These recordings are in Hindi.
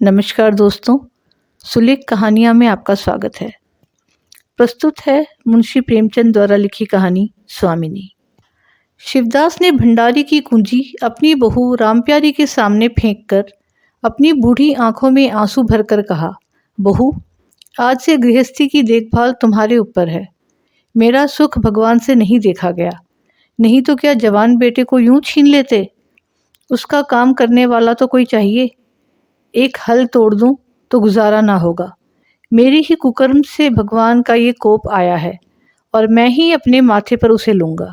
नमस्कार दोस्तों, सुलेख कहानियाँ में आपका स्वागत है। प्रस्तुत है मुंशी प्रेमचंद द्वारा लिखी कहानी स्वामिनी। शिवदास ने भंडारी की कुंजी अपनी बहू रामप्यारी के सामने फेंककर अपनी बूढ़ी आंखों में आंसू भरकर कहा, बहू, आज से गृहस्थी की देखभाल तुम्हारे ऊपर है। मेरा सुख भगवान से नहीं देखा गया, नहीं तो क्या जवान बेटे को यूं छीन लेते। उसका काम करने वाला तो कोई चाहिए। एक हल तोड़ दूं तो गुजारा ना होगा। मेरी ही कुकर्म से भगवान का ये कोप आया है और मैं ही अपने माथे पर उसे लूंगा।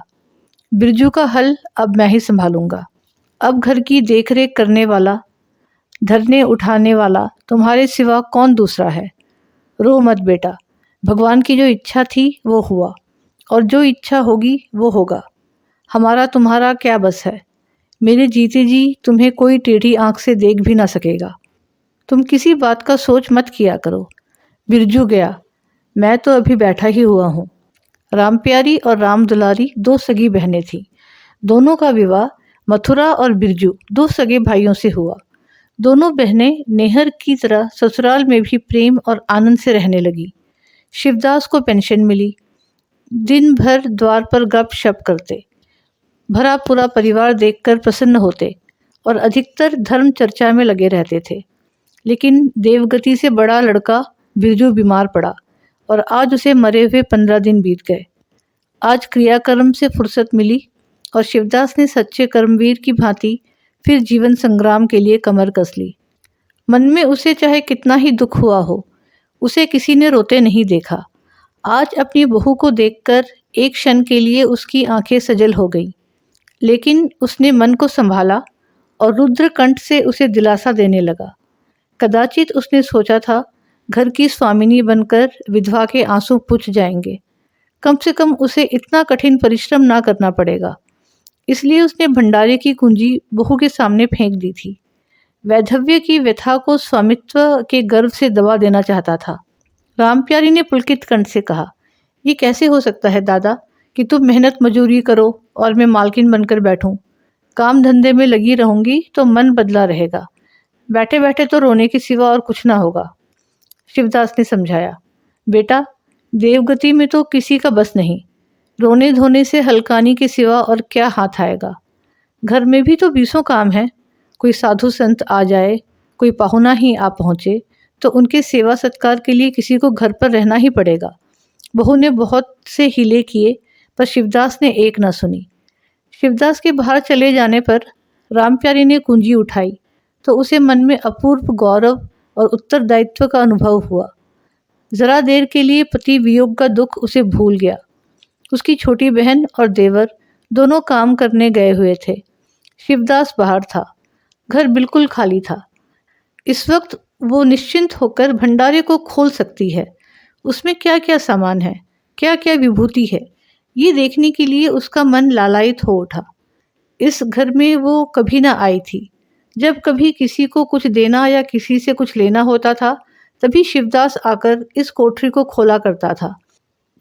बिरजू का हल अब मैं ही संभालूंगा। अब घर की देखरेख करने वाला, धरने उठाने वाला तुम्हारे सिवा कौन दूसरा है। रो मत बेटा, भगवान की जो इच्छा थी वो हुआ और जो इच्छा होगी वो होगा। हमारा तुम्हारा क्या बस है। मेरे जीते जी तुम्हें कोई टेढ़ी आंख से देख भी ना सकेगा। तुम किसी बात का सोच मत किया करो। बिरजू गया, मैं तो अभी बैठा ही हुआ हूँ। रामप्यारी और राम दुलारी दो सगी बहनें थीं। दोनों का विवाह मथुरा और बिरजू दो सगे भाइयों से हुआ। दोनों बहनें नेहर की तरह ससुराल में भी प्रेम और आनंद से रहने लगी। शिवदास को पेंशन मिली। दिन भर द्वार पर गप शप करते, भरा पूरा परिवार देखकर प्रसन्न होते और अधिकतर धर्म चर्चा में लगे रहते थे। लेकिन देवगति से बड़ा लड़का बिरजू बीमार पड़ा और आज उसे मरे हुए 15 दिन बीत गए। आज क्रियाकर्म से फुर्सत मिली और शिवदास ने सच्चे कर्मवीर की भांति फिर जीवन संग्राम के लिए कमर कस ली। मन में उसे चाहे कितना ही दुख हुआ हो, उसे किसी ने रोते नहीं देखा। आज अपनी बहू को देखकर एक क्षण के लिए उसकी आंखें सजल हो गईं, लेकिन उसने मन को संभाला और रुद्रकंठ से उसे दिलासा देने लगा। कदाचित उसने सोचा था घर की स्वामिनी बनकर विधवा के आंसू पुछ जाएंगे। कम से कम उसे इतना कठिन परिश्रम ना करना पड़ेगा। इसलिए उसने भंडारे की कुंजी बहू के सामने फेंक दी थी। वैधव्य की व्यथा को स्वामित्व के गर्व से दबा देना चाहता था। रामप्यारी ने पुलकित कंठ से कहा, ये कैसे हो सकता है दादा कि तुम मेहनत मजूरी करो और मैं मालकिन बनकर बैठूं। काम धंधे में लगी रहूंगी तो मन बदला रहेगा। बैठे बैठे तो रोने के सिवा और कुछ ना होगा। शिवदास ने समझाया, बेटा, देवगति में तो किसी का बस नहीं। रोने धोने से हलकानी के सिवा और क्या हाथ आएगा। घर में भी तो बीसों काम है। कोई साधु संत आ जाए, कोई पाहुना ही आ पहुँचे तो उनके सेवा सत्कार के लिए किसी को घर पर रहना ही पड़ेगा। बहू ने बहुत से हीले किए पर शिवदास ने एक न सुनी। शिवदास के बाहर चले जाने पर रामप्यारी ने कुंजी उठाई तो उसे मन में अपूर्व गौरव और उत्तरदायित्व का अनुभव हुआ। जरा देर के लिए पति वियोग का दुख उसे भूल गया। उसकी छोटी बहन और देवर दोनों काम करने गए हुए थे। शिवदास बाहर था। घर बिल्कुल खाली था। इस वक्त वो निश्चिंत होकर भंडारे को खोल सकती है। उसमें क्या क्या सामान है, क्या क्या विभूति है, ये देखने के लिए उसका मन लालायित हो उठा। इस घर में वो कभी ना आई थी। जब कभी किसी को कुछ देना या किसी से कुछ लेना होता था तभी शिवदास आकर इस कोठरी को खोला करता था।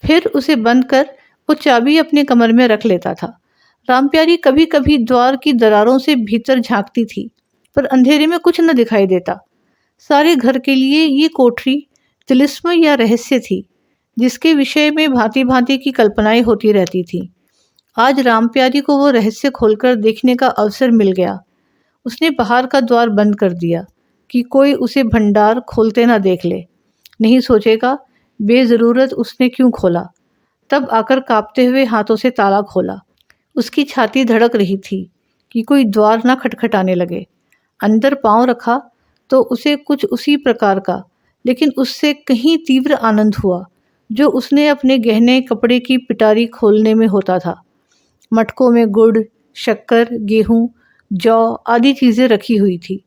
फिर उसे बंद कर वो चाबी अपने कमर में रख लेता था। रामप्यारी कभी कभी द्वार की दरारों से भीतर झांकती थी पर अंधेरे में कुछ न दिखाई देता। सारे घर के लिए ये कोठरी तिलिस्म या रहस्य थी, जिसके विषय में भांति भांति की कल्पनाएं होती रहती थी। आज रामप्यारी को वो रहस्य खोलकर देखने का अवसर मिल गया। उसने बाहर का द्वार बंद कर दिया कि कोई उसे भंडार खोलते ना देख ले। नहीं सोचेगा बेजरूरत उसने क्यों खोला। तब आकर कांपते हुए हाथों से ताला खोला। उसकी छाती धड़क रही थी कि कोई द्वार ना खटखटाने लगे। अंदर पांव रखा तो उसे कुछ उसी प्रकार का, लेकिन उससे कहीं तीव्र आनंद हुआ जो उसने अपने गहने कपड़े की पिटारी खोलने में होता था। मटकों में गुड़, शक्कर, गेहूं, जौ आदि चीज़ें रखी हुई थी।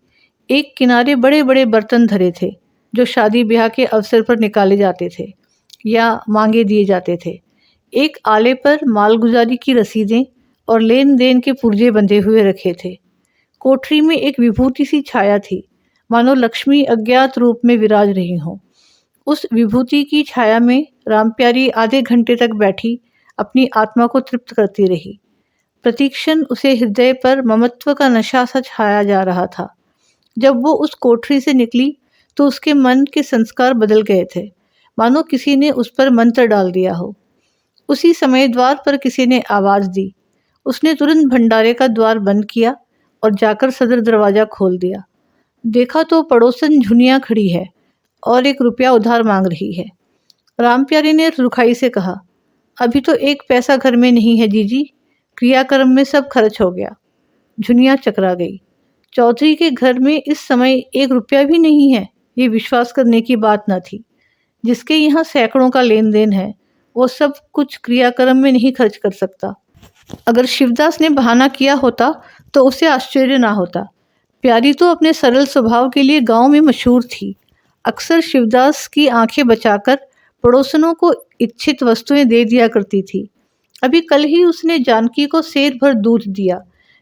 एक किनारे बड़े बड़े बर्तन धरे थे जो शादी ब्याह के अवसर पर निकाले जाते थे या मांगे दिए जाते थे। एक आले पर मालगुजारी की रसीदें और लेन देन के पुर्जे बंधे हुए रखे थे। कोठरी में एक विभूति सी छाया थी, मानो लक्ष्मी अज्ञात रूप में विराज रही हो। उस विभूति की छाया में रामप्यारी आधे घंटे तक बैठी अपनी आत्मा को तृप्त करती रही। प्रतिक्षण उसे हृदय पर ममत्व का नशा सा छाया जा रहा था। जब वो उस कोठरी से निकली तो उसके मन के संस्कार बदल गए थे, मानो किसी ने उस पर मंत्र डाल दिया हो। उसी समय द्वार पर किसी ने आवाज दी। उसने तुरंत भंडारे का द्वार बंद किया और जाकर सदर दरवाजा खोल दिया। देखा तो पड़ोसन झुनिया खड़ी है और 1 रुपया उधार मांग रही है। राम प्यारे ने रुखाई से कहा, अभी तो 1 पैसा घर में नहीं है जीजी, क्रियाक्रम में सब खर्च हो गया। झुनिया चकरा गई। चौधरी के घर में इस समय 1 रुपया भी नहीं है, ये विश्वास करने की बात न थी। जिसके यहाँ सैकड़ों का लेन देन है, वो सब कुछ क्रियाक्रम में नहीं खर्च कर सकता। अगर शिवदास ने बहाना किया होता तो उसे आश्चर्य ना होता। प्यारी तो अपने सरल स्वभाव के लिए गांव में मशहूर थी। अक्सर शिवदास की आंखें बचाकर पड़ोसनों को इच्छित वस्तुएं दे दिया करती थी। अभी कल ही उसने जानकी को सेर भर दूध दिया,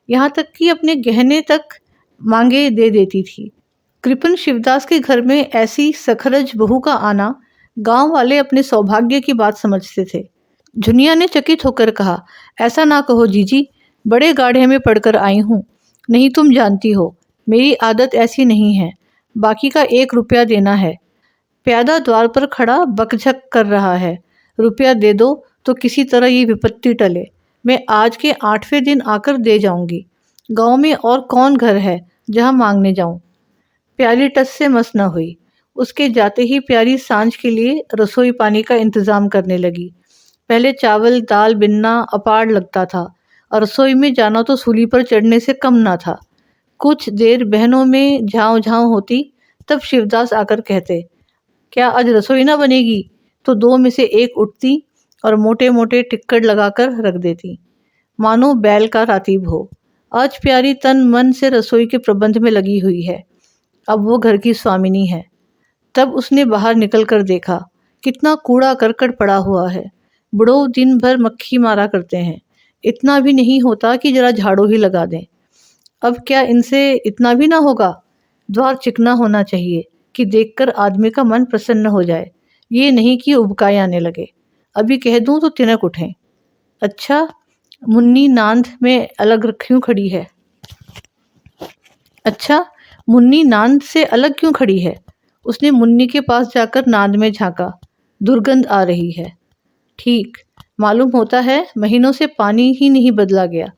यहाँ तक कि अपने गहने तक मांगे दे देती थी। कृपन शिवदास के घर में ऐसी सखरज बहू का आना गांव वाले अपने सौभाग्य की बात समझते थे। झुनिया ने चकित होकर कहा, ऐसा ना कहो जीजी, बड़े गाढ़े में पढ़कर आई हूँ। नहीं तुम जानती हो, मेरी आदत ऐसी नहीं है। बाकी का 1 रुपया देना है। प्यादा द्वार पर खड़ा बकझक कर रहा है। रुपया दे दो तो किसी तरह ये विपत्ति टले। मैं आज के 8वें दिन आकर दे जाऊंगी। गांव में और कौन घर है जहां मांगने जाऊं। प्यारी टस से मस न हुई। उसके जाते ही प्यारी सांझ के लिए रसोई पानी का इंतजाम करने लगी। पहले चावल दाल बिनना अपार लगता था और रसोई में जाना तो सूली पर चढ़ने से कम ना था। कुछ देर बहनों में झाँव झाँव होती, तब शिवदास आकर कहते, क्या आज रसोई ना बनेगी? तो 2 में से एक उठती और मोटे मोटे टिक्कड़ लगाकर रख देती, मानो बैल का रातीब हो। आज प्यारी तन मन से रसोई के प्रबंध में लगी हुई है। अब वो घर की स्वामिनी है। तब उसने बाहर निकल कर देखा, कितना कूड़ा करकट पड़ा हुआ है। बुढ़ो दिन भर मक्खी मारा करते हैं, इतना भी नहीं होता कि जरा झाड़ू ही लगा दें। अब क्या इनसे इतना भी ना होगा? द्वार चिकना होना चाहिए कि देखकर आदमी का मन प्रसन्न हो जाए, ये नहीं कि उबकाई आने लगे। अभी कह दूं तो तिनक उठें। अच्छा, मुन्नी नांद में अलग क्यों खड़ी है? अच्छा, मुन्नी नांद से अलग क्यों खड़ी है? उसने मुन्नी के पास जाकर नांद में झांका। दुर्गंध आ रही है। ठीक, मालूम होता है महीनों से पानी ही नहीं बदला गया।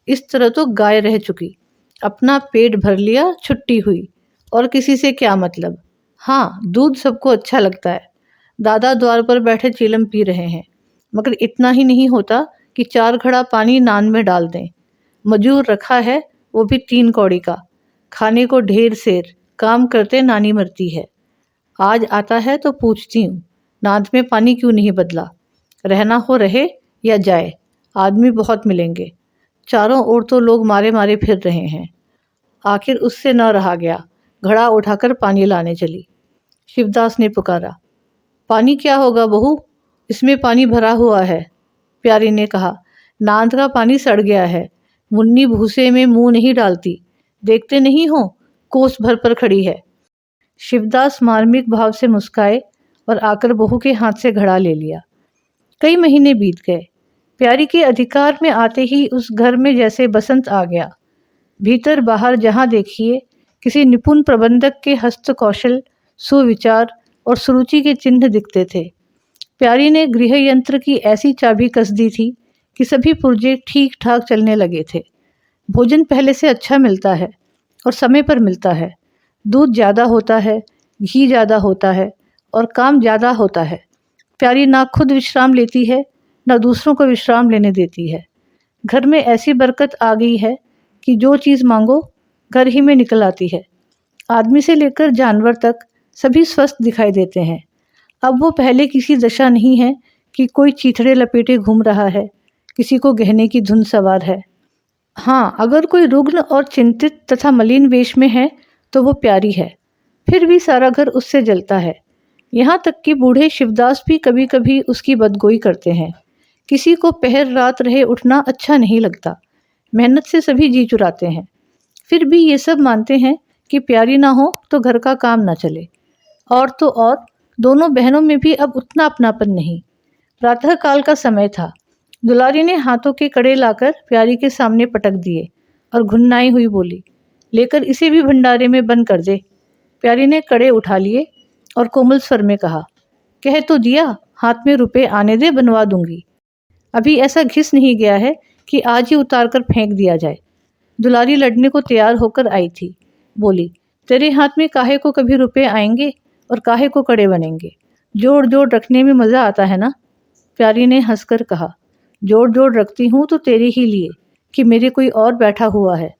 इस तरह तो गाय रह चुकी। अपना पेट भर लिया, छुट्टी हुई। और किसी से क्या मतलब? हाँ, दूध सबको अच्छा लगता है। दादा द्वार पर बैठे चिलम पी रहे हैं, मगर इतना ही नहीं होता कि 4 घड़ा पानी नान में डाल दें। मजूर रखा है, वो भी 3 कौड़ी का। खाने को ढेर सेर, काम करते नानी मरती है। आज आता है तो पूछती हूँ, नाद में पानी क्यों नहीं बदला? रहना हो रहे या जाए, आदमी बहुत मिलेंगे। चारों ओर तो लोग मारे मारे फिर रहे हैं। आखिर उससे न रहा गया, घड़ा उठाकर पानी लाने चली। शिवदास ने पुकारा, पानी क्या होगा बहू, इसमें पानी भरा हुआ है। प्यारी ने कहा, नांद का पानी सड़ गया है। मुन्नी भूसे में मुंह नहीं डालती, देखते नहीं हो कोस भर पर खड़ी है। शिवदास मार्मिक भाव से मुस्काए और आकर बहू के हाथ से घड़ा ले लिया। कई महीने बीत गए। प्यारी के अधिकार में आते ही उस घर में जैसे बसंत आ गया। भीतर बाहर जहाँ देखिए किसी निपुण प्रबंधक के हस्त कौशल, सुविचार और सुरुचि के चिन्ह दिखते थे। प्यारी ने गृह यंत्र की ऐसी चाबी कस दी थी कि सभी पुर्जे ठीक ठाक चलने लगे थे। भोजन पहले से अच्छा मिलता है और समय पर मिलता है। दूध ज़्यादा होता है, घी ज़्यादा होता है और काम ज़्यादा होता है। प्यारी ना खुद विश्राम लेती है, ना दूसरों को विश्राम लेने देती है। घर में ऐसी बरकत आ गई है कि जो चीज़ मांगो घर ही में निकल आती है। आदमी से लेकर जानवर तक सभी स्वस्थ दिखाई देते हैं। अब वो पहले किसी दशा नहीं है कि कोई चीथड़े लपेटे घूम रहा है, किसी को गहने की धुन सवार है। हाँ, अगर कोई रुग्ण और चिंतित तथा मलिन वेश में है तो वो प्यारी है। फिर भी सारा घर उससे जलता है। यहाँ तक कि बूढ़े शिवदास भी कभी कभी उसकी बदगोई करते हैं। किसी को पहर रात रहे उठना अच्छा नहीं लगता। मेहनत से सभी जी चुराते हैं। फिर भी ये सब मानते हैं कि प्यारी ना हो तो घर का काम ना चले। और तो और दोनों बहनों में भी अब उतना अपनापन नहीं। प्रातःकाल का समय था। दुलारी ने हाथों के कड़े लाकर प्यारी के सामने पटक दिए और घुन्नाई हुई बोली, लेकर इसे भी भंडारे में बंद कर दे। प्यारी ने कड़े उठा लिए और कोमल स्वर में कहा, कह तो दिया, हाथ में रुपए आने दे, बनवा दूंगी। अभी ऐसा घिस नहीं गया है कि आज ही उतार कर फेंक दिया जाए। दुलारी लड़ने को तैयार होकर आई थी। बोली, तेरे हाथ में काहे को कभी रुपए आएंगे और काहे को कड़े बनेंगे। जोड़ जोड़ रखने में मज़ा आता है ना। प्यारी ने हंसकर कहा, जोड़ जोड़ रखती हूँ तो तेरे ही लिए कि मेरे कोई और बैठा हुआ है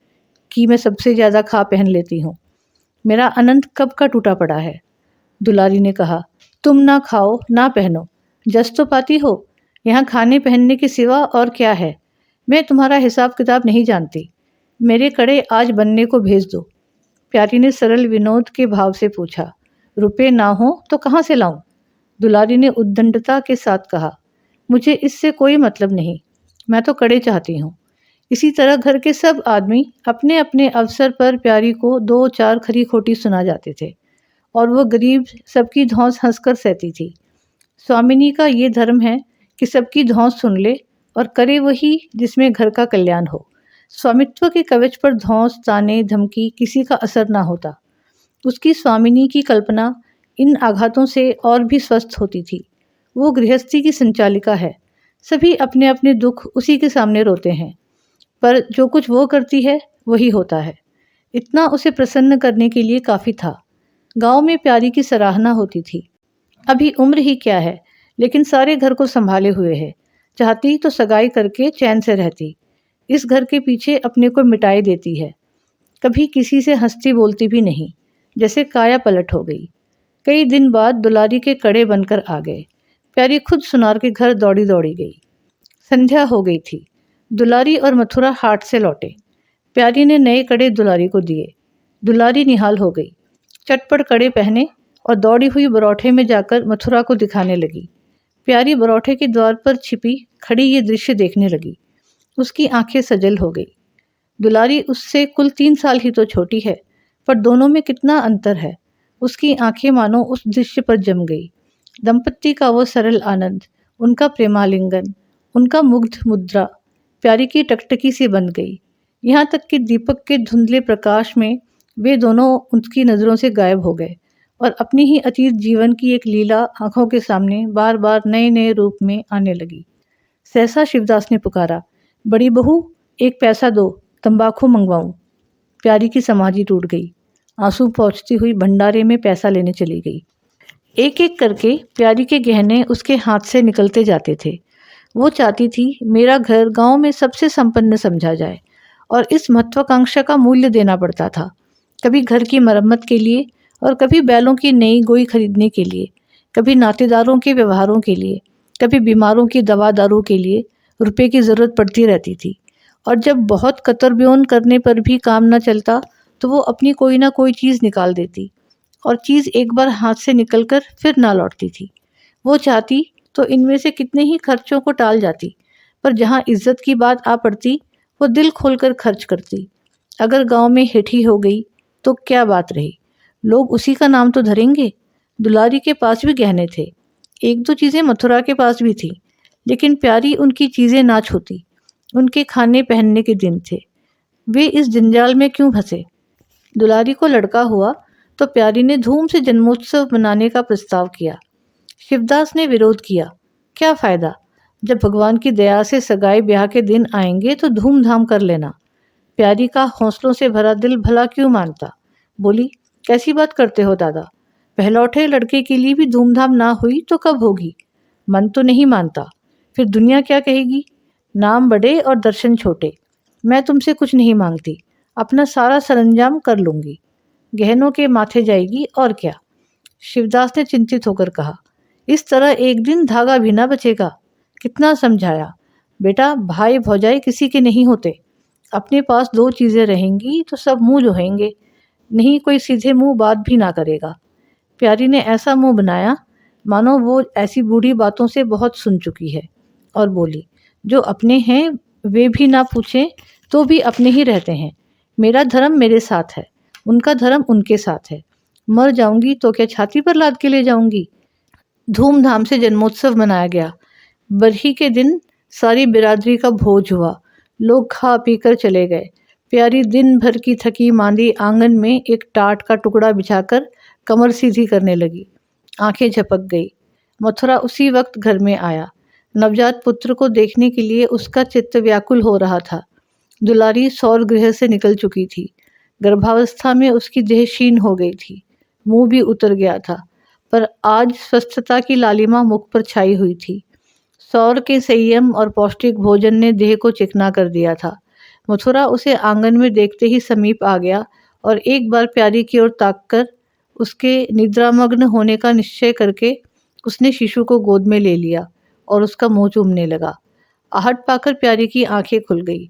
कि मैं सबसे ज़्यादा खा पहन लेती हूँ। मेरा अनंत कब का टूटा पड़ा है। दुलारी ने कहा, तुम ना खाओ ना पहनो, जस तो पाती हो। यहाँ खाने पहनने के सिवा और क्या है। मैं तुम्हारा हिसाब किताब नहीं जानती। मेरे कड़े आज बनने को भेज दो। प्यारी ने सरल विनोद के भाव से पूछा, रुपए ना हो तो कहाँ से लाऊं। दुलारी ने उद्दंडता के साथ कहा, मुझे इससे कोई मतलब नहीं, मैं तो कड़े चाहती हूँ। इसी तरह घर के सब आदमी अपने अपने अवसर पर प्यारी को 2-4 खरी खोटी सुना जाते थे और वो गरीब सबकी धौंस हंसकर सहती थी। स्वामिनी का ये धर्म है कि सबकी धौंस सुन ले और करे वही जिसमें घर का कल्याण हो। स्वामित्व के कवच पर धौंस, ताने, धमकी किसी का असर ना होता। उसकी स्वामिनी की कल्पना इन आघातों से और भी स्वस्थ होती थी। वो गृहस्थी की संचालिका है। सभी अपने अपने दुख उसी के सामने रोते हैं, पर जो कुछ वो करती है वही होता है। इतना उसे प्रसन्न करने के लिए काफ़ी था। गांव में प्यारी की सराहना होती थी। अभी उम्र ही क्या है, लेकिन सारे घर को संभाले हुए है। चाहती तो सगाई करके चैन से रहती। इस घर के पीछे अपने को मिटाई देती है। कभी किसी से हंसती बोलती भी नहीं, जैसे काया पलट हो गई। कई दिन बाद दुलारी के कड़े बनकर आ गए। प्यारी खुद सुनार के घर दौड़ी दौड़ी गई। संध्या हो गई थी। दुलारी और मथुरा हाट से लौटे। प्यारी ने नए कड़े दुलारी को दिए। दुलारी निहाल हो गई। चटपट कड़े पहने और दौड़ी हुई बरौठे में जाकर मथुरा को दिखाने लगी। प्यारी बरौठे के द्वार पर छिपी खड़ी ये दृश्य देखने लगी। उसकी आंखें सजल हो गई। दुलारी उससे कुल 3 साल ही तो छोटी है, पर दोनों में कितना अंतर है। उसकी आंखें मानो उस दृश्य पर जम गई। दंपत्ति का वो सरल आनंद, उनका प्रेमालिंगन, उनका मुग्ध मुद्रा प्यारी की टकटकी से बन गई। यहाँ तक कि दीपक के धुंधले प्रकाश में वे दोनों उनकी नज़रों से गायब हो गए और अपनी ही अतीत जीवन की एक लीला आंखों के सामने बार बार नए नए रूप में आने लगी। सहसा शिवदास ने पुकारा, बड़ी बहू, एक पैसा दो, तंबाकू मंगवाऊं। प्यारी की समाधि टूट गई। आंसू पहुँचती हुई भंडारे में पैसा लेने चली गई। एक एक करके प्यारी के गहने उसके हाथ से निकलते जाते थे। वो चाहती थी मेरा घर गांव में सबसे संपन्न समझा जाए और इस महत्वाकांक्षा का मूल्य देना पड़ता था। कभी घर की मरम्मत के लिए और कभी बैलों की नई गोई खरीदने के लिए, कभी नातेदारों के व्यवहारों के लिए, कभी बीमारों की दवा दारू के लिए रुपए की ज़रूरत पड़ती रहती थी। और जब बहुत कतर ब्योन करने पर भी काम न चलता तो वो अपनी कोई ना कोई चीज़ निकाल देती और चीज़ एक बार हाथ से निकलकर फिर ना लौटती थी। वो चाहती तो इनमें से कितने ही खर्चों को टाल जाती, पर जहाँ इज्जत की बात आ पड़ती वो दिल खोलकर खर्च करती। अगर गांव में हेठी हो गई तो क्या बात रही, लोग उसी का नाम तो धरेंगे। दुलारी के पास भी गहने थे, 1-2 चीज़ें मथुरा के पास भी थी, लेकिन प्यारी उनकी चीज़ें ना छूती। उनके खाने पहनने के दिन थे, वे इस जंजाल में क्यों फंसे। दुलारी को लड़का हुआ तो प्यारी ने धूम से जन्मोत्सव मनाने का प्रस्ताव किया। शिवदास ने विरोध किया। क्या फ़ायदा, जब भगवान की दया से सगाई ब्याह के दिन आएंगे तो धूमधाम कर लेना। प्यारी का हौसलों से भरा दिल भला क्यों मानता। बोली, कैसी बात करते हो दादा, पहलौठे लड़के के लिए भी धूमधाम ना हुई तो कब होगी। मन तो नहीं मानता, फिर दुनिया क्या कहेगी। नाम बड़े और दर्शन छोटे। मैं तुमसे कुछ नहीं मांगती, अपना सारा सरंजाम कर लूँगी, गहनों के माथे जाएगी और क्या। शिवदास ने चिंतित होकर कहा, इस तरह एक दिन धागा भी ना बचेगा। कितना समझाया, बेटा भाई भौजाई किसी के नहीं होते। अपने पास 2 चीज़ें रहेंगी तो सब मुंह जोहेंगे, नहीं कोई सीधे मुंह बात भी ना करेगा। प्यारी ने ऐसा मुंह बनाया मानो वो ऐसी बूढ़ी बातों से बहुत सुन चुकी है और बोली, जो अपने हैं वे भी ना पूछें तो भी अपने ही रहते हैं। मेरा धर्म मेरे साथ है, उनका धर्म उनके साथ है। मर जाऊंगी तो क्या छाती पर लाद के ले जाऊंगी। धूमधाम से जन्मोत्सव मनाया गया। बरही के दिन सारी बिरादरी का भोज हुआ। लोग खा पी कर चले गए। प्यारी दिन भर की थकी मांदी आंगन में एक टाट का टुकड़ा बिछाकर कमर सीधी करने लगी। आंखें झपक गई। मथुरा उसी वक्त घर में आया। नवजात पुत्र को देखने के लिए उसका चित्त व्याकुल हो रहा था। दुलारी सौर गृह से निकल चुकी थी। गर्भावस्था में उसकी देह क्षीण हो गई थी। मुंह भी उतर गया था, पर आज स्वस्थता की लालिमा मुख पर छाई हुई थी। सौर के संयम और पौष्टिक भोजन ने देह को चिकना कर दिया था। मथुरा उसे आंगन में देखते ही समीप आ गया और एक बार प्यारी की ओर ताककर उसके निद्रामग्न होने का निश्चय करके उसने शिशु को गोद में ले लिया और उसका मुंह चूमने लगा। आहट पाकर प्यारी की आंखें खुल गई,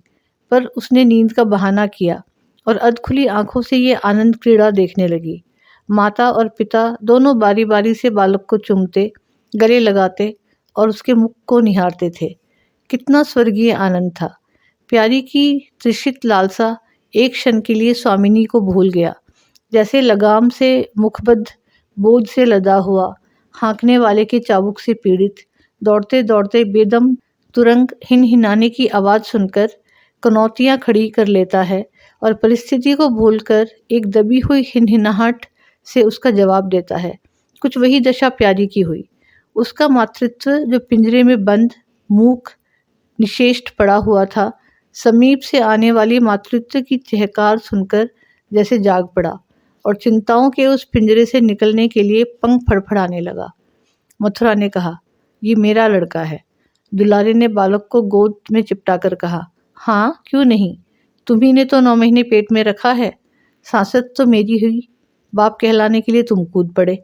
पर उसने नींद का बहाना किया और अधखुली आंखों से ये आनंद क्रीड़ा देखने लगी। माता और पिता दोनों बारी बारी से बालक को चूमते, गले लगाते और उसके मुख को निहारते थे। कितना स्वर्गीय आनंद था। प्यारी की तृषित लालसा एक क्षण के लिए स्वामिनी को भूल गया। जैसे लगाम से मुखबद्ध, बोझ से लदा हुआ, हाँकने वाले के चाबुक से पीड़ित, दौड़ते दौड़ते बेदम तुरंग हिनहिनाने की आवाज़ सुनकर कनौतियाँ खड़ी कर लेता है और परिस्थिति को भूलकर एक दबी हुई हिनहिनाहट से उसका जवाब देता है। कुछ वही दशा प्यारी की हुई। उसका मातृत्व जो पिंजरे में बंद, मूक, निशेष्ट पड़ा हुआ था, समीप से आने वाली मातृत्व की चहकार सुनकर जैसे जाग पड़ा और चिंताओं के उस पिंजरे से निकलने के लिए पंख फड़फड़ाने लगा। मथुरा ने कहा, ये मेरा लड़का है। दुलारी ने बालक को गोद में चिपटा कर कहा, हाँ क्यों नहीं, तुम्ही ने तो 9 महीने पेट में रखा है। सांसत तो मेरी हुई, बाप कहलाने के लिए तुम कूद पड़े।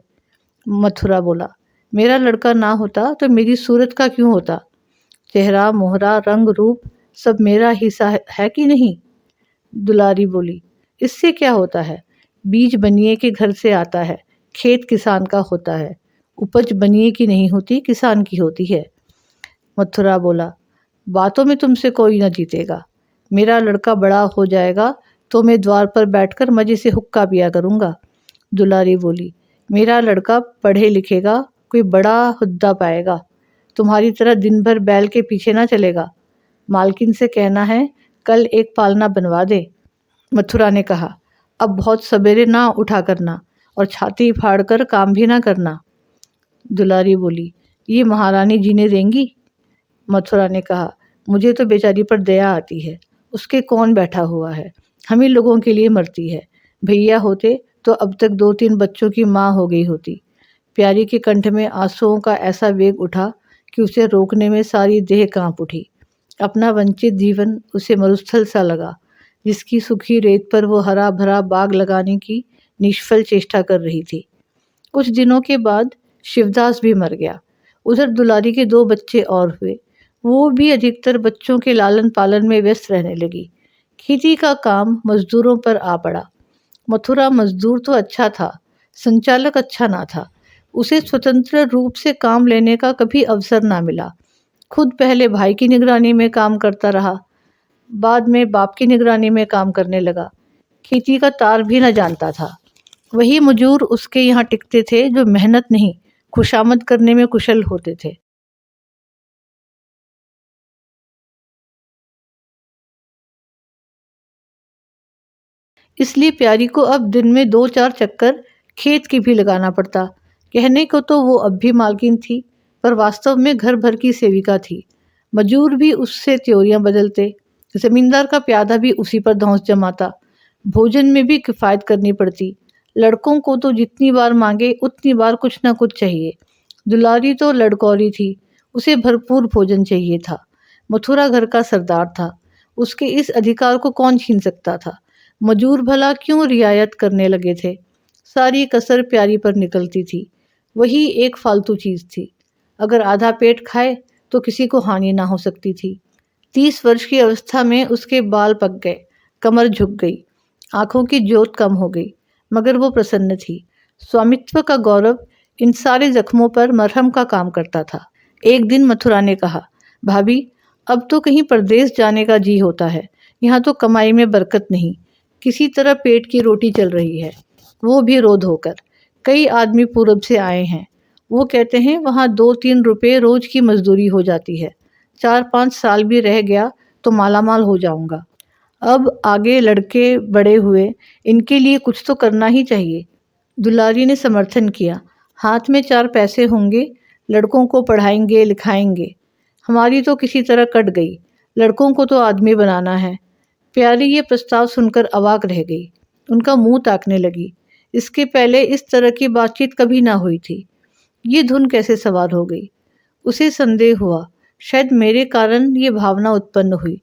मथुरा बोला, मेरा लड़का ना होता तो मेरी सूरत का क्यों होता। चेहरा, मोहरा, रंग, रूप सब मेरा हिस्सा है कि नहीं। दुलारी बोली, इससे क्या होता है। बीज बनिए के घर से आता है, खेत किसान का होता है। उपज बनिए की नहीं होती, किसान की होती है। मथुरा बोला, बातों में तुमसे कोई न जीतेगा। मेरा लड़का बड़ा हो जाएगा तो मैं द्वार पर बैठकर मजे से हुक्का पिया करूँगा। दुलारी बोली, मेरा लड़का पढ़े लिखेगा, कोई बड़ा हुद्दा पाएगा, तुम्हारी तरह दिन भर बैल के पीछे ना चलेगा। मालकिन से कहना है कल एक पालना बनवा दे। मथुरा ने कहा, अब बहुत सवेरे ना उठा करना और छाती फाड़ कर काम भी ना करना। दुलारी बोली, ये महारानी जीने देंगी। मथुरा ने कहा, मुझे तो बेचारी पर दया आती है। उसके कौन बैठा हुआ है, हम ही लोगों के लिए मरती है। भैया होते तो अब तक 2-3 बच्चों की माँ हो गई होती। प्यारी के कंठ में आंसुओं का ऐसा वेग उठा कि उसे रोकने में सारी देह कांप उठी। अपना वंचित जीवन उसे मरुस्थल सा लगा, जिसकी सूखी रेत पर वो हरा भरा बाग लगाने की निष्फल चेष्टा कर रही थी। कुछ दिनों के बाद शिवदास भी मर गया। उधर दुलारी के 2 बच्चे और हुए। वो भी अधिकतर बच्चों के लालन पालन में व्यस्त रहने लगी। खेती का काम मजदूरों पर आ पड़ा। मथुरा मजदूर तो अच्छा था, संचालक अच्छा ना था। उसे स्वतंत्र रूप से काम लेने का कभी अवसर ना मिला। खुद पहले भाई की निगरानी में काम करता रहा, बाद में बाप की निगरानी में काम करने लगा। खेती का तार भी न जानता था। वही मजूर उसके यहाँ टिकते थे जो मेहनत नहीं, खुशामद करने में कुशल होते थे। इसलिए प्यारी को अब दिन में 2-4 चक्कर खेत के भी लगाना पड़ता। कहने को तो वो अब भी मालकिन थी, पर वास्तव में घर भर की सेविका थी। मजूर भी उससे त्योरियां बदलते, जमींदार का प्यादा भी उसी पर धौंस जमाता। भोजन में भी किफ़ायत करनी पड़ती। लड़कों को तो जितनी बार मांगे उतनी बार कुछ ना कुछ चाहिए। दुलारी तो लड़कौरी थी, उसे भरपूर भोजन चाहिए था। मथुरा घर का सरदार था, उसके इस अधिकार को कौन छीन सकता था। मजूर भला क्यों रियायत करने लगे थे। सारी कसर प्यारी पर निकलती थी। वही एक फालतू चीज़ थी। अगर आधा पेट खाए तो किसी को हानि ना हो सकती थी। 30 वर्ष की अवस्था में उसके बाल पक गए, कमर झुक गई, आंखों की ज्योत कम हो गई, मगर वो प्रसन्न थी। स्वामित्व का गौरव इन सारे जख्मों पर मरहम का काम करता था। एक दिन मथुरा ने कहा, भाभी अब तो कहीं परदेश जाने का जी होता है। यहाँ तो कमाई में बरकत नहीं, किसी तरह पेट की रोटी चल रही है, वो भी रोध होकर। कई आदमी पूरब से आए हैं, वो कहते हैं वहाँ 2-3 रुपये रोज की मजदूरी हो जाती है। 4-5 साल भी रह गया तो मालामाल हो जाऊंगा। अब आगे लड़के बड़े हुए, इनके लिए कुछ तो करना ही चाहिए। दुलारी ने समर्थन किया। हाथ में 4 पैसे होंगे, लड़कों को पढ़ाएंगे लिखाएंगे। हमारी तो किसी तरह कट गई, लड़कों को तो आदमी बनाना है। प्यारी ये प्रस्ताव सुनकर अवाक रह गई। उनका मुंह ताकने लगी। इसके पहले इस तरह की बातचीत कभी ना हुई थी। ये धुन कैसे सवार हो गई? उसे संदेह हुआ, शायद मेरे कारण ये भावना उत्पन्न हुई।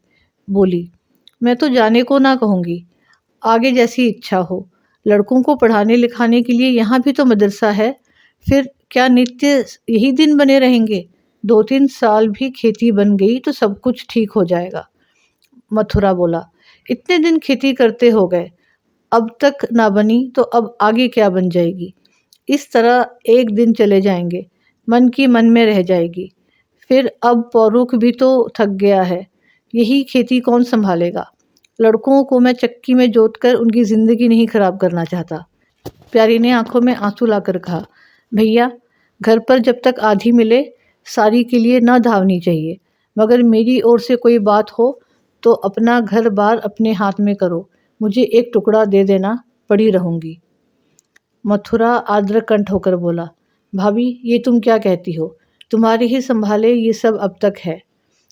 बोली, मैं तो जाने को ना कहूँगी, आगे जैसी इच्छा हो। लड़कों को पढ़ाने लिखाने के लिए यहाँ भी तो मदरसा है। फिर क्या नित्य यही दिन बने रहेंगे? 2-3 साल भी खेती बन गई तो सब कुछ ठीक हो जाएगा। मथुरा बोला, इतने दिन खेती करते हो गए, अब तक ना बनी तो अब आगे क्या बन जाएगी? इस तरह एक दिन चले जाएंगे, मन की मन में रह जाएगी। फिर अब पौरुख भी तो थक गया है, यही खेती कौन संभालेगा? लड़कों को मैं चक्की में जोतकर उनकी ज़िंदगी नहीं खराब करना चाहता। प्यारी ने आंखों में आंसू लाकर कहा, भैया, घर पर जब तक आधी मिले सारी के लिए ना धावनी चाहिए, मगर मेरी ओर से कोई बात हो तो अपना घर बार अपने हाथ में करो, मुझे एक टुकड़ा दे देना, पड़ी रहूँगी। मथुरा आर्द्र कंठ होकर बोला, भाभी ये तुम क्या कहती हो? तुम्हारे ही संभाले ये सब अब तक है,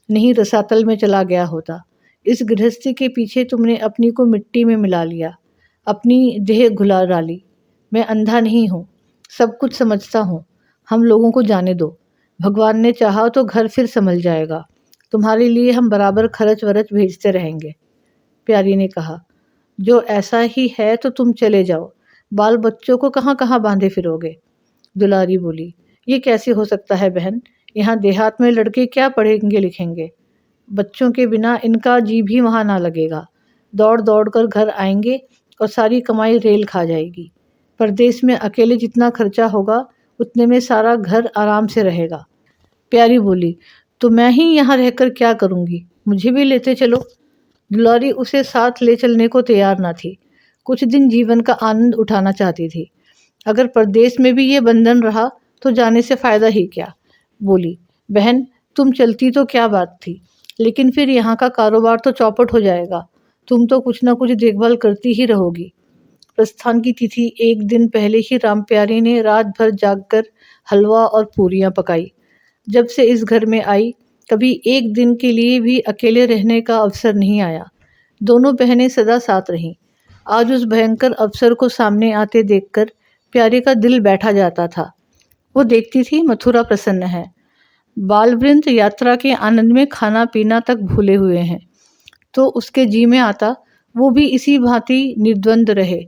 नहीं रसातल में चला गया होता। इस गृहस्थी के पीछे तुमने अपनी को मिट्टी में मिला लिया, अपनी देह घुला डाली। मैं अंधा नहीं हूँ, सब कुछ समझता हूँ। हम लोगों को जाने दो, भगवान ने चाहा तो घर फिर संभल जाएगा। तुम्हारे लिए हम बराबर खर्च वरच भेजते रहेंगे। प्यारी ने कहा, जो ऐसा ही है तो तुम चले जाओ, बाल बच्चों को कहाँ कहाँ बांधे फिरोगे? दुलारी बोली, ये कैसे हो सकता है बहन? यहाँ देहात में लड़के क्या पढ़ेंगे लिखेंगे? बच्चों के बिना इनका जी भी वहाँ ना लगेगा। दौड़ दौड़ कर घर आएंगे और सारी कमाई रेल खा जाएगी। परदेश में अकेले जितना खर्चा होगा उतने में सारा घर आराम से रहेगा। प्यारी बोली, तो मैं ही यहाँ रहकर क्या करूँगी? मुझे भी लेते चलो। दुलारी उसे साथ ले चलने को तैयार ना थी। कुछ दिन जीवन का आनंद उठाना चाहती थी। अगर परदेश में भी ये बंधन रहा तो जाने से फ़ायदा ही क्या? बोली, बहन तुम चलती तो क्या बात थी, लेकिन फिर यहाँ का कारोबार तो चौपट हो जाएगा। तुम तो कुछ ना कुछ देखभाल करती ही रहोगी। प्रस्थान की तिथि एक दिन पहले ही राम प्यारी ने रात भर जागकर हलवा और पूरियां पकाई। जब से इस घर में आई, कभी एक दिन के लिए भी अकेले रहने का अवसर नहीं आया। दोनों बहनें सदा साथ रहीं। आज उस भयंकर अवसर को सामने आते देखकर प्यारे का दिल बैठा जाता था। वो देखती थी मथुरा प्रसन्न है, बालवृंद यात्रा के आनंद में खाना पीना तक भूले हुए हैं, तो उसके जी में आता वो भी इसी भांति निर्द्वंद रहे,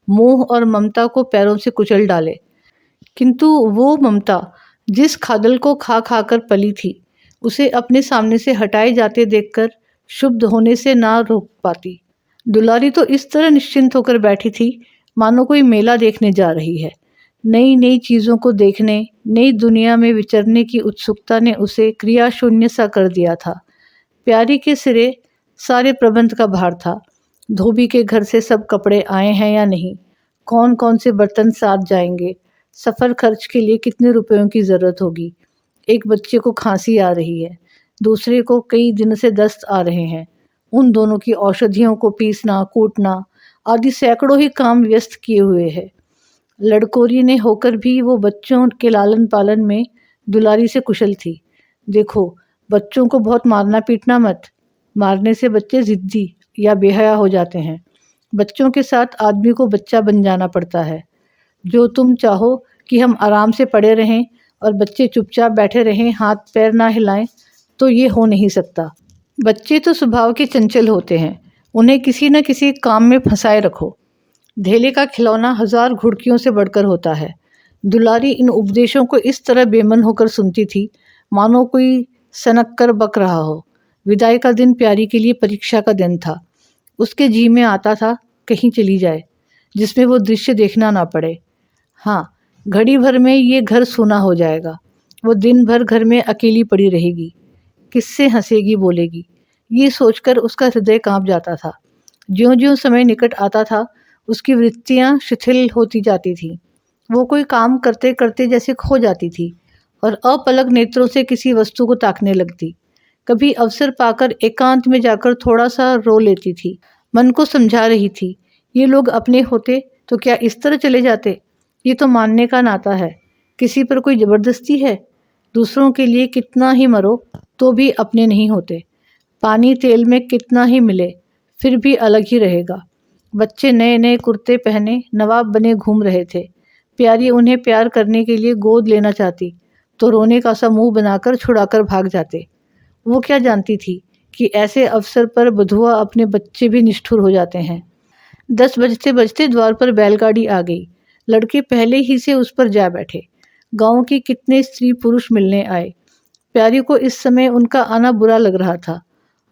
मोह और ममता को पैरों से कुचल डाले। किंतु वो ममता जिस खादल को खा खाकर पली थी, उसे अपने सामने से हटाए जाते देखकर शुद्ध होने से ना रोक पाती। दुलारी तो इस तरह निश्चिंत होकर बैठी थी मानो कोई मेला देखने जा रही है। नई नई चीज़ों को देखने, नई दुनिया में विचरने की उत्सुकता ने उसे क्रिया शून्य सा कर दिया था। प्यारी के सिरे सारे प्रबंध का भार था। धोबी के घर से सब कपड़े आए हैं या नहीं, कौन कौन से बर्तन साथ जाएंगे, सफ़र खर्च के लिए कितने रुपयों की ज़रूरत होगी। एक बच्चे को खांसी आ रही है, दूसरे को कई दिन से दस्त आ रहे हैं। उन दोनों की औषधियों को पीसना, कूटना आदि सैकड़ों ही काम व्यस्त किए हुए है। लड़कोरी ने होकर भी वो बच्चों के लालन पालन में दुलारी से कुशल थी। देखो, बच्चों को बहुत मारना पीटना मत, मारने से बच्चे ज़िद्दी या बेहया हो जाते हैं। बच्चों के साथ आदमी को बच्चा बन जाना पड़ता है। जो तुम चाहो कि हम आराम से पड़े रहें और बच्चे चुपचाप बैठे रहें, हाथ पैर ना हिलाएं, तो ये हो नहीं सकता। बच्चे तो स्वभाव के चंचल होते हैं, उन्हें किसी न किसी काम में फंसाए रखो। धेले का खिलौना 1000 घुड़कियों से बढ़कर होता है। दुलारी इन उपदेशों को इस तरह बेमन होकर सुनती थी मानो कोई सनक कर बक रहा हो। विदाई का दिन प्यारी के लिए परीक्षा का दिन था। उसके जी में आता था कहीं चली जाए जिसमें वो दृश्य देखना ना पड़े। हाँ, घड़ी भर में ये घर सूना हो जाएगा। वो दिन भर घर में अकेली पड़ी रहेगी, किससे हंसेगी बोलेगी, ये सोचकर उसका हृदय कांप जाता था। ज्यों-ज्यों समय निकट आता था उसकी वृत्तियाँ शिथिल होती जाती थीं। वो कोई काम करते करते जैसे खो जाती थी और अपलक नेत्रों से किसी वस्तु को ताकने लगती। कभी अवसर पाकर एकांत में जाकर थोड़ा सा रो लेती थी। मन को समझा रही थी, ये लोग अपने होते तो क्या इस तरह चले जाते? ये तो मानने का नाता है, किसी पर कोई ज़बरदस्ती है। दूसरों के लिए कितना ही मरो तो भी अपने नहीं होते। पानी तेल में कितना ही मिले फिर भी अलग ही रहेगा। बच्चे नए नए कुर्ते पहने नवाब बने घूम रहे थे। प्यारी उन्हें प्यार करने के लिए गोद लेना चाहती तो रोने का सा मुंह बनाकर छुड़ाकर भाग जाते। वो क्या जानती थी कि ऐसे अवसर पर बधुआ अपने बच्चे भी निष्ठुर हो जाते हैं। 10 बजते बजते द्वार पर बैलगाड़ी आ गई। लड़के पहले ही से उस पर जा बैठे। गांव के कितने स्त्री पुरुष मिलने आए। प्यारी को इस समय उनका आना बुरा लग रहा था।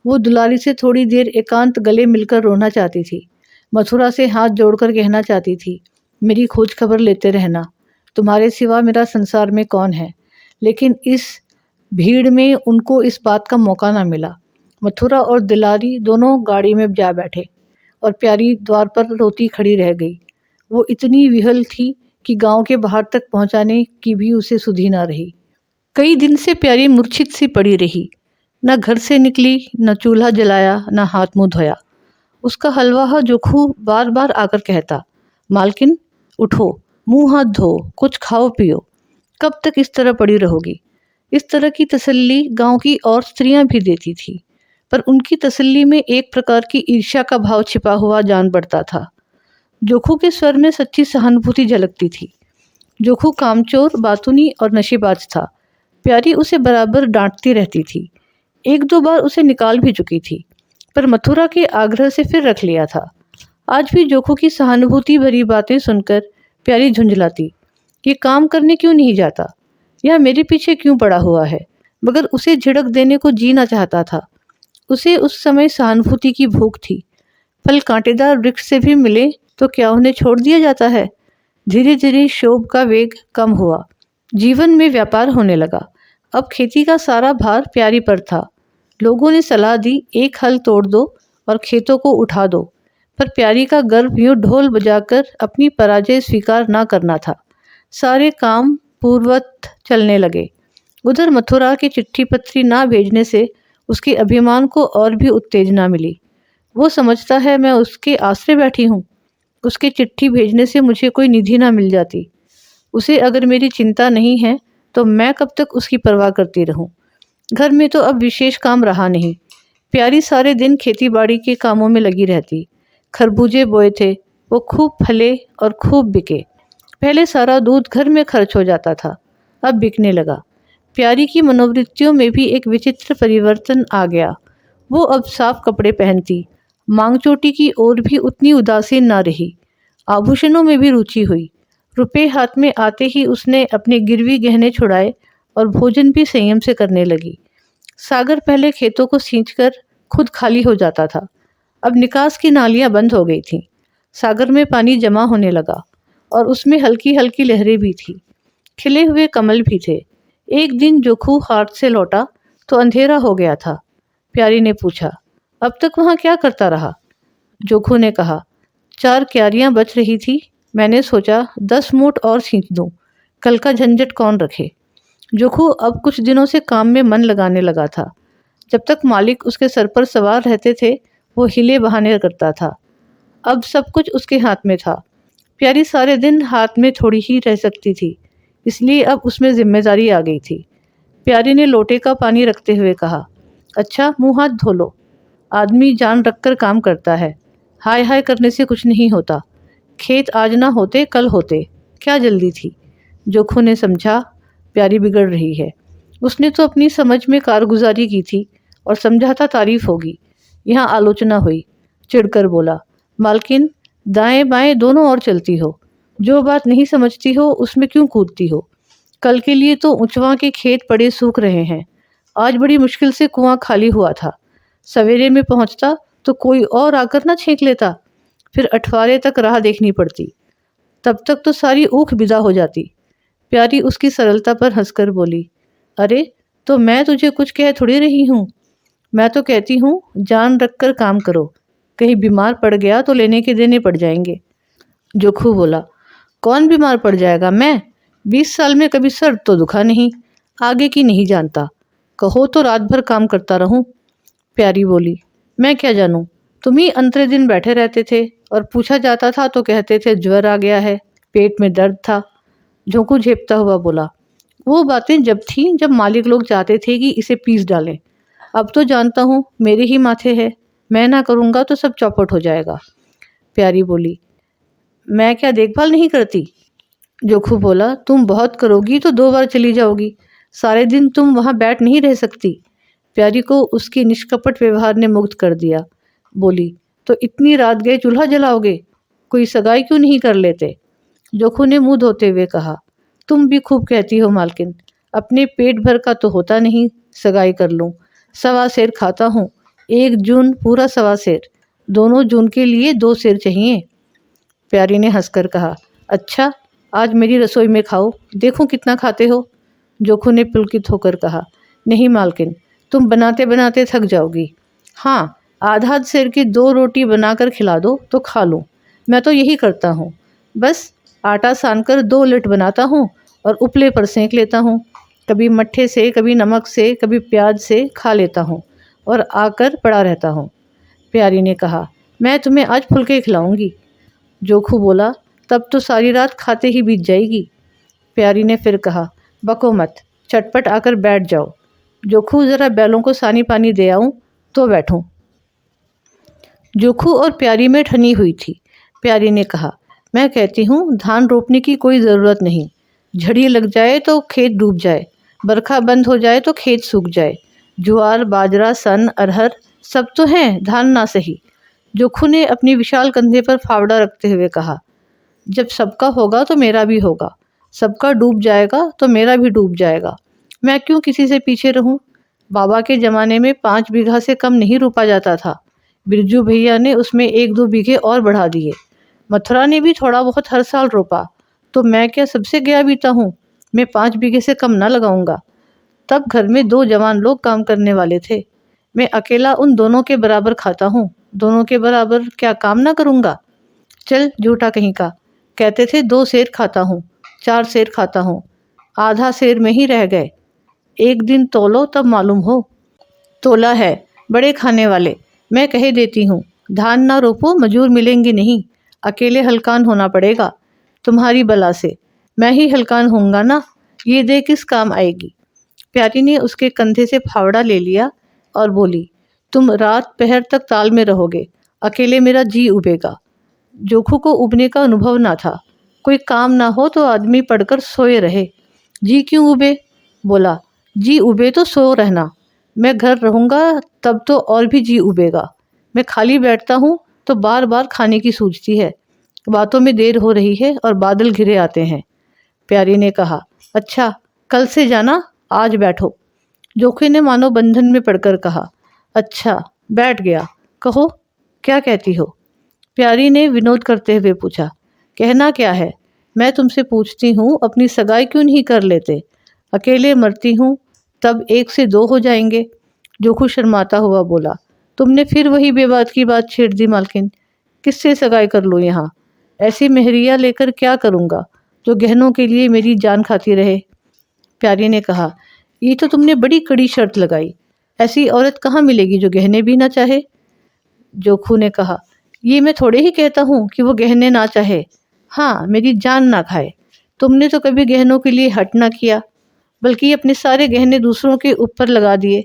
वो दुलारी से थोड़ी देर एकांत गले मिलकर रोना चाहती थी। मथुरा से हाथ जोड़कर कहना चाहती थी, मेरी खोज खबर लेते रहना, तुम्हारे सिवा मेरा संसार में कौन है। लेकिन इस भीड़ में उनको इस बात का मौका ना मिला। मथुरा और दुलारी दोनों गाड़ी में जा बैठे और प्यारी द्वार पर रोती खड़ी रह गई। वो इतनी विहल थी कि गांव के बाहर तक पहुंचाने की भी उसे सुधि ना रही। कई दिन से प्यारी मूर्छित सी पड़ी रही। न घर से निकली, न चूल्हा जलाया, न हाथ मुंह धोया। उसका हलवाहा जोखू बार बार आकर कहता, मालकिन उठो, मुंह हाथ धो, कुछ खाओ पियो। कब तक इस तरह पड़ी रहोगी? इस तरह की तसल्ली गांव की और स्त्रियां भी देती थी, पर उनकी तसल्ली में एक प्रकार की ईर्ष्या का भाव छिपा हुआ जान पड़ता था। जोखू के स्वर में सच्ची सहानुभूति झलकती थी। जोखू कामचोर, बातूनी और नशेबाज था। प्यारी उसे बराबर डांटती रहती थी। एक दो बार उसे निकाल भी चुकी थी, पर मथुरा के आग्रह से फिर रख लिया था। आज भी जोखू की सहानुभूति भरी बातें सुनकर प्यारी झुंझलाती, ये काम करने क्यों नहीं जाता, यह मेरे पीछे क्यों पड़ा हुआ है। मगर उसे झिड़क देने को जी ना चाहता था। उसे उस समय सहानुभूति की भूख थी। फल कांटेदार वृक्ष से भी मिले तो क्या उन्हें छोड़ दिया जाता है। धीरे धीरे क्षोभ का वेग कम हुआ। जीवन में व्यापार होने लगा। अब खेती का सारा भार प्यारी पर था। लोगों ने सलाह दी, एक हल तोड़ दो और खेतों को उठा दो, पर प्यारी का गर्भ यूं ढोल बजाकर अपनी पराजय स्वीकार ना करना था। सारे काम पूर्ववत चलने लगे। उधर मथुरा के चिट्ठी पत्री ना भेजने से उसके अभिमान को और भी उत्तेजना मिली। वो समझता है मैं उसके आश्रय बैठी हूँ। उसके चिट्ठी भेजने से मुझे कोई निधि ना मिल जाती। उसे अगर मेरी चिंता नहीं है तो मैं कब तक उसकी परवाह करती रहूं। घर में तो अब विशेष काम रहा नहीं। प्यारी सारे दिन खेती बाड़ी के कामों में लगी रहती। खरबूजे बोए थे, वो खूब फले और खूब बिके। पहले सारा दूध घर में खर्च हो जाता था, अब बिकने लगा। प्यारी की मनोवृत्तियों में भी एक विचित्र परिवर्तन आ गया। वो अब साफ कपड़े पहनती, मांगचोटी की ओर भी उतनी उदासीन ना रही। आभूषणों में भी रुचि हुई। रुपए हाथ में आते ही उसने अपने गिरवी गहने छुड़ाए और भोजन भी संयम से करने लगी। सागर पहले खेतों को सींचकर खुद खाली हो जाता था, अब निकास की नालियां बंद हो गई थीं। सागर में पानी जमा होने लगा और उसमें हल्की हल्की लहरें भी थी। खिले हुए कमल भी थे। एक दिन जोखू हाट से लौटा तो अंधेरा हो गया था। प्यारी ने पूछा, अब तक वहाँ क्या करता रहा? जोखू ने कहा, 4 क्यारियां बच रही थी, मैंने सोचा 10 मूठ और सींच दूं, कल का झंझट कौन रखे। जोखू अब कुछ दिनों से काम में मन लगाने लगा था। जब तक मालिक उसके सर पर सवार रहते थे वो हिले बहाने करता था। अब सब कुछ उसके हाथ में था। प्यारी सारे दिन हाथ में थोड़ी ही रह सकती थी, इसलिए अब उसमें जिम्मेदारी आ गई थी। प्यारी ने लोटे का पानी रखते हुए कहा, अच्छा मुंह हाथ धो लो। आदमी जान रखकर काम करता है, हाय हाय करने से कुछ नहीं होता। खेत आज ना होते कल होते, क्या जल्दी थी। जोखू ने समझा, प्यारी बिगड़ रही है। उसने तो अपनी समझ में कारगुजारी की थी और समझा था तारीफ होगी। यहाँ आलोचना हुई। चिढ़कर बोला, मालकिन दाएं बाएं दोनों ओर चलती हो, जो बात नहीं समझती हो उसमें क्यों कूदती हो। कल के लिए तो ऊंचवा के खेत पड़े सूख रहे हैं। आज बड़ी मुश्किल से कुआं खाली हुआ था। सवेरे में पहुंचता तो कोई और आकर ना छींक लेता, फिर अठवारे तक राह देखनी पड़ती, तब तक तो सारी ऊख विदा हो जाती। प्यारी उसकी सरलता पर हंसकर बोली, अरे तो मैं तुझे कुछ कह थोड़ी रही हूँ। मैं तो कहती हूँ जान रख कर काम करो, कहीं बीमार पड़ गया तो लेने के देने पड़ जाएंगे। जोखू बोला, कौन बीमार पड़ जाएगा? मैं 20 साल में कभी सर तो दुखा नहीं, आगे की नहीं जानता। कहो तो रात भर काम करता रहूं। प्यारी बोली, मैं क्या जानूं, तुम ही अंतरे दिन बैठे रहते थे और पूछा जाता था तो कहते थे ज्वर आ गया है, पेट में दर्द था। झोंकू झेपता हुआ बोला, वो बातें जब थी जब मालिक लोग चाहते थे कि इसे पीस डालें। अब तो जानता हूँ मेरे ही माथे है, मैं ना करूँगा तो सब चौपट हो जाएगा। प्यारी बोली, मैं क्या देखभाल नहीं करती? जोखू बोला, तुम बहुत करोगी तो 2 बार चली जाओगी, सारे दिन तुम वहाँ बैठ नहीं रह सकती। प्यारी को उसकी निष्कपट व्यवहार ने मुग्ध कर दिया। बोली, तो इतनी रात गए चूल्हा जलाओगे? कोई सगाई क्यों नहीं कर लेते? जोखू ने मुंह धोते हुए कहा, तुम भी खूब कहती हो मालकिन, अपने पेट भर का तो होता नहीं सगाई कर लूँ। 1.25 सेर खाता हूँ, 1 जून पूरा 1.25 सेर, दोनों जून के लिए 2 सेर चाहिए। प्यारी ने हंसकर कहा, अच्छा आज मेरी रसोई में खाओ, देखो कितना खाते हो। जोखू ने पुलकित होकर कहा, नहीं मालकिन, तुम बनाते बनाते थक जाओगी। हाँ, आधा सेर की 2 रोटी बनाकर खिला दो तो खा लूँ। मैं तो यही करता हूँ, बस आटा सानकर 2 लट बनाता हूँ और उपले पर सेंक लेता हूँ। कभी मट्ठे से, कभी नमक से, कभी प्याज से खा लेता हूँ और आकर पड़ा रहता हूँ। प्यारी ने कहा, मैं तुम्हें आज फुलके खिलाऊंगी। जोखू बोला, तब तो सारी रात खाते ही बीत जाएगी। प्यारी ने फिर कहा, बको मत, चटपट आकर बैठ जाओ। जोखू, ज़रा बैलों को सानी पानी दे आऊं तो बैठूं। जोखू और प्यारी में ठनी हुई थी। प्यारी ने कहा, मैं कहती हूँ धान रोपने की कोई ज़रूरत नहीं, झड़ी लग जाए तो खेत डूब जाए, बरखा बंद हो जाए तो खेत सूख जाए, ज्वार बाजरा सन अरहर सब तो हैं, धान ना सही। जोखू ने अपनी विशाल कंधे पर फावड़ा रखते हुए कहा, जब सबका होगा तो मेरा भी होगा, सबका डूब जाएगा तो मेरा भी डूब जाएगा। मैं क्यों किसी से पीछे रहूं? बाबा के ज़माने में 5 बीघा से कम नहीं रोपा जाता था, बिरजू भैया ने उसमें 1-2 बीघे और बढ़ा दिए। मथुरा ने भी थोड़ा बहुत हर साल रोपा, तो मैं क्या सबसे गया बीता हूँ? मैं 5 बीघे से कम ना लगाऊंगा। तब घर में 2 जवान लोग काम करने वाले थे, मैं अकेला उन दोनों के बराबर खाता हूँ, दोनों के बराबर क्या काम ना करूँगा? चल झूठा कहीं का, कहते थे 2 सेर खाता हूँ, 4 सेर खाता हूँ, आधा सेर में ही रह गए। एक दिन तोलो तब मालूम हो। तोला है, बड़े खाने वाले। मैं कह देती हूँ, धान ना रोपो, मजूर मिलेंगे नहीं, अकेले हलकान होना पड़ेगा तुम्हारी बला से। मैं ही हलकान होऊंगा ना, ये दे किस काम आएगी। प्यारी ने उसके कंधे से फावड़ा ले लिया और बोली, तुम रात पहर तक ताल में रहोगे, अकेले मेरा जी उबेगा। जोखू को उबने का अनुभव ना था, कोई काम ना हो तो आदमी पड़कर सोए रहे, जी क्यों उबे? बोला, जी उबे तो सो रहना, मैं घर रहूँगा तब तो और भी जी उबेगा। मैं खाली बैठता हूँ तो बार बार खाने की सूझती है, बातों में देर हो रही है और बादल घिरे आते हैं। प्यारी ने कहा, अच्छा कल से जाना, आज बैठो। जोखू ने मानो बंधन में पड़कर कहा, अच्छा बैठ गया, कहो क्या कहती हो। प्यारी ने विनोद करते हुए पूछा, कहना क्या है? मैं तुमसे पूछती हूँ, अपनी सगाई क्यों नहीं कर लेते? अकेले मरती हूँ तब 1 से 2 हो जाएंगे। जोखू शर्माता हुआ बोला, तुमने फिर वही बेबात की बात छेड़ दी मालकिन, किससे सगाई कर लूँ यहाँ? ऐसी मेहरिया लेकर क्या करूँगा जो गहनों के लिए मेरी जान खाती रहे। प्यारी ने कहा, ये तो तुमने बड़ी कड़ी शर्त लगाई, ऐसी औरत कहाँ मिलेगी जो गहने भी ना चाहे। जोखू ने कहा, ये मैं थोड़े ही कहता हूँ कि वो गहने ना चाहे, हाँ मेरी जान ना खाए। तुमने तो कभी गहनों के लिए हट ना किया, बल्कि अपने सारे गहने दूसरों के ऊपर लगा दिए।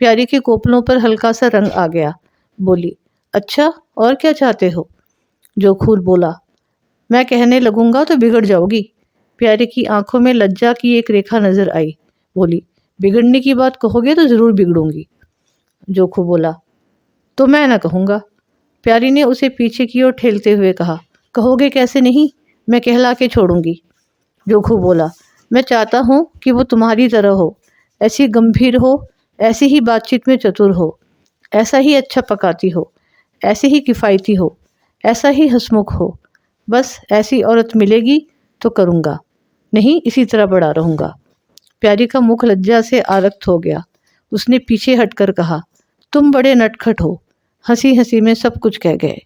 प्यारी के कोपलों पर हल्का सा रंग आ गया। बोली, अच्छा और क्या चाहते हो? जोखू बोला, मैं कहने लगूंगा तो बिगड़ जाओगी। प्यारी की आंखों में लज्जा की एक रेखा नजर आई। बोली, बिगड़ने की बात कहोगे तो जरूर बिगड़ूंगी। जोखू बोला, तो मैं ना कहूँगा। प्यारी ने उसे पीछे की ओर ठेलते हुए कहा, कहोगे कैसे नहीं, मैं कहला के छोड़ूंगी। जोखू बोला, मैं चाहता हूँ कि वो तुम्हारी तरह हो, ऐसी गंभीर हो, ऐसी ही बातचीत में चतुर हो, ऐसा ही अच्छा पकाती हो, ऐसे ही किफ़ायती हो, ऐसा ही हंसमुख हो। बस ऐसी औरत मिलेगी तो करूँगा, नहीं इसी तरह बड़ा रहूँगा। प्यारी का मुख लज्जा से आरक्त हो गया। उसने पीछे हटकर कहा, तुम बड़े नटखट हो। हंसी हंसी में सब कुछ कह गए।